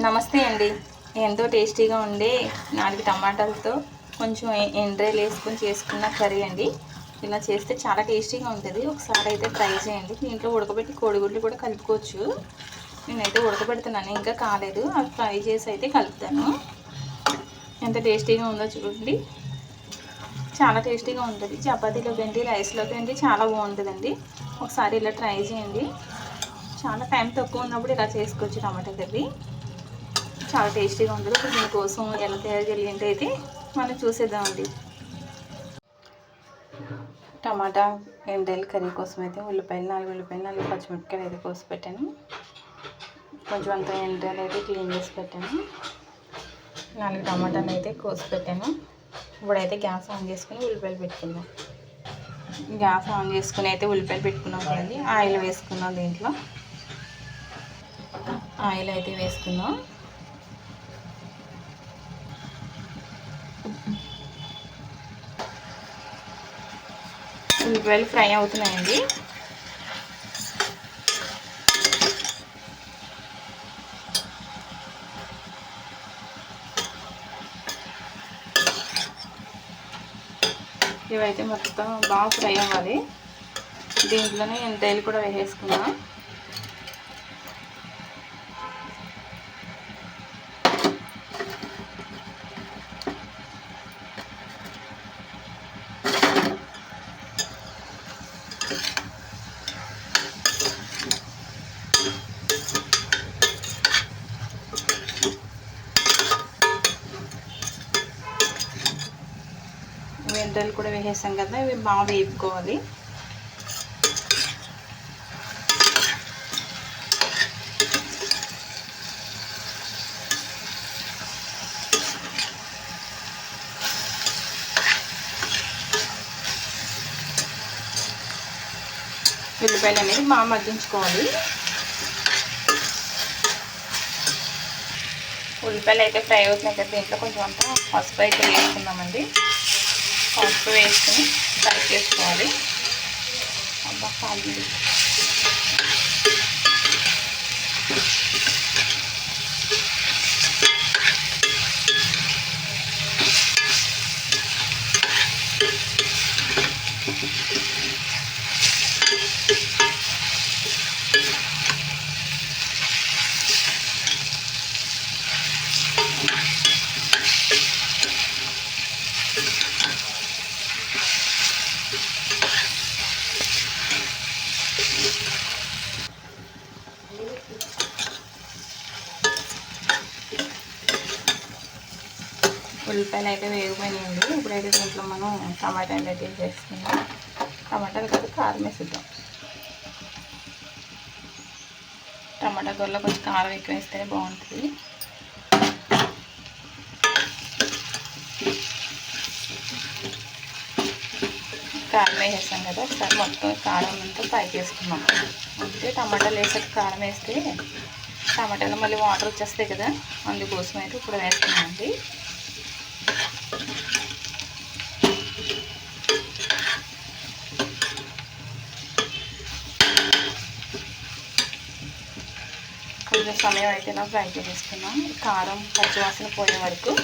నమస్తే అండి. ఎంతో టేస్టీగా ఉండే 4 టమాటాలతో కొంచెం ఎండ్రాయిల్ వేసుకొని చేసుకున్న కర్రీ అండి. ఇలా చేస్తే చాలా టేస్టీగా ఉంటుంది. ఒకసారి అయితే ట్రై చేయండి. దీంట్లో ఉడకబెట్టి కోడిగుడ్లు కూడా కలుపుకోవచ్చు. నేనైతే ఉడకబెడుతున్నాను, ఇంకా కాలేదు. అది ఫ్రై చేసి అయితే కలుపుతాను. ఎంత టేస్టీగా ఉందో చూడండి. చాలా టేస్టీగా ఉంటుంది. చపాతీలోకి అండి, రైస్లోకి అండి చాలా బాగుంటుందండి. ఒకసారి ఇలా ట్రై చేయండి. చాలా టైం తక్కువ ఉన్నప్పుడు ఇలా చేసుకోవచ్చు టమాటా కర్రీ. చాలా టేస్టీగా ఉంటుంది. ఇప్పుడు దీనికోసం ఎలా తయారు చేయాలి అంటే అయితే మనం చూసేద్దామండి. టమాటా ఎండ్రాయిల్ కర్రీ కోసం అయితే నాలుగు ఉల్లిపాయలు 4 పచ్చిమిరపకాయలు అయితే కోసి పెట్టాను. కొంచెం అంత ఎండ్రాయిల్ అయితే క్లీన్ చేసి పెట్టాను. 4 టమాటాలు అయితే కోసి పెట్టాను. ఇప్పుడైతే గ్యాస్ ఆన్ చేసుకుని ఉల్లిపాయలు పెట్టుకుందాం. గ్యాస్ ఆన్ చేసుకుని అయితే ఉల్లిపాయలు పెట్టుకున్నాం కదండి. ఆయిల్ వేసుకున్నాం. దీంట్లో ఆయిల్ అయితే వేసుకున్నాం. ఉల్లిపాయలు ఫ్రై అవుతున్నాయండి. ఇవైతే మొత్తం బాగా ఫ్రై అవ్వాలి. దీంట్లోనే ఎండ్రాయిల్ కూడా వేసేసుకున్నాం. ఎండ్రాయిల్ కూడా వేసేసాం కదా, ఇవి బాగా వేపుకోవాలి. ఉల్లిపాయలు అనేది బాగా మగ్గించుకోవాలి. ఉల్లిపాయలు అయితే ఫ్రై అవుతున్నాయి కదా, దీంట్లో కొంచెం అంతా పసుపు అయితే వేసుకుందామండి. పసుపు వేసుకుని ఫ్రై చేసుకోవాలి. అబ్బా కాదు, ఉల్లిపాయలు అయితే వేగిపోయినాయండి. ఇప్పుడైతే దీంట్లో మనం టమాటాలు అయితే వేసుకుందాం. టమాటాలు కాదు, కారం వేసిద్దాం. టమాటా కూరలో కొంచెం కారం ఎక్కువ వేస్తేనే బాగుంటుంది. కారం వేసేస్తాం కదా, ఒకసారి మొత్తం కారం అంతా ఫ్రై చేసుకున్నాం. అంటే టమాటాలు వేసాక కారం వేస్తే టమాటాలు మళ్ళీ వాటర్ వచ్చేస్తాయి కదా, అందుకోసం అయితే ఇప్పుడు వేస్తున్నామండి. కొంచెం సమయం అయితే ఇలా ఫ్రై చేసేసుకున్నాం. కారం పచ్చివాసన పోయే వరకు.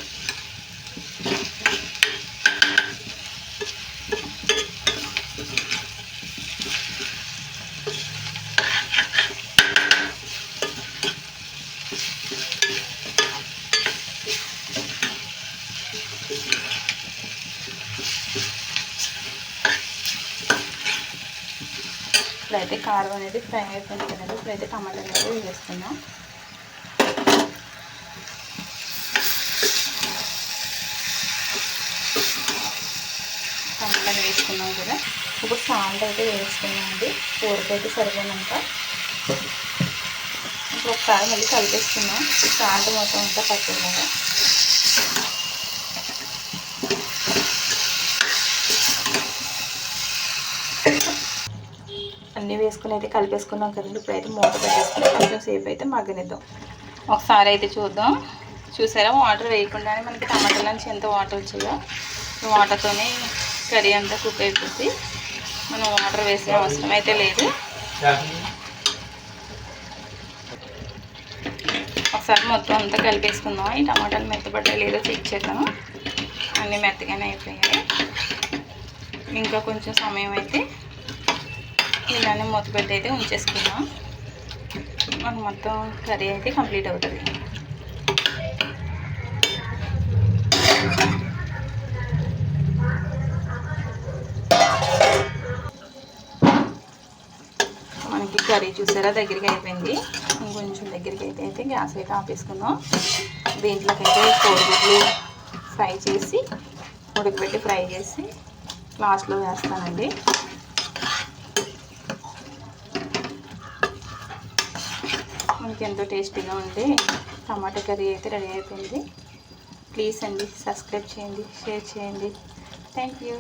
ఇప్పుడైతే కారం అనేది ఫ్రై అయిపోయింది కదండి. ఇప్పుడైతే టమాటాలు అనేది వేస్తున్నాం. టమాటాలు వేసుకున్నాం కదా, ఇప్పుడు సాల్ట్ అయితే వేసుకున్నామండి. కూరకైతే సరిపోయినంత. ఇప్పుడు ఒకసారి మళ్ళీ కలిపేసుకున్నాం. సాల్ట్ మొత్తం అంతా పట్టిందాక. అన్నీ వేసుకుని అయితే కలిపేసుకున్నాం కదండి. ఇప్పుడైతే మూత పెట్టేసుకున్నాం. కొంచెం సేపు అయితే మగ్గనిద్దాం. ఒకసారి అయితే చూద్దాం. చూసారా, వాటర్ వేయకుండానే మనకి టమాటాల నుంచి ఎంత వాటర్ వచ్చాయో. వాటర్తోనే కర్రీ అంతా కుక్ అయిపోద్ది. మనం వాటర్ వేసే అవసరం అయితే లేదు. ఒకసారి మొత్తం అంతా కలిపేసుకుందాం. ఈ టమాటాలు మెత్తబడ్డాయి లేదో చెక్ చేద్దాం. అన్నీ మెత్తగానే అయిపోయాయి. ఇంకా కొంచెం సమయం అయితే ఇలానే మూత పెట్టి అయితే ఉంచేసుకుందాం. మనకు మొత్తం కర్రీ అయితే కంప్లీట్ అవుతుంది. మనకి కర్రీ చూసారా దగ్గరికి అయిపోయింది. ఇంకొంచెం దగ్గరికి అయితే గ్యాస్ అయితే ఆపేసుకుందాం. దీంట్లోకి అయితే కోడిగుడ్లు ఫ్రై చేసి ఉడకబెట్టి ఫ్రై చేసి లాస్ట్లో వేస్తానండి. మనకి ఎంతో టేస్టీగా ఉంటే టమాటా కర్రీ అయితే రెడీ అయిపోయింది. ప్లీజ్ అండి సబ్స్క్రైబ్ చేయండి, షేర్ చేయండి. Thank you.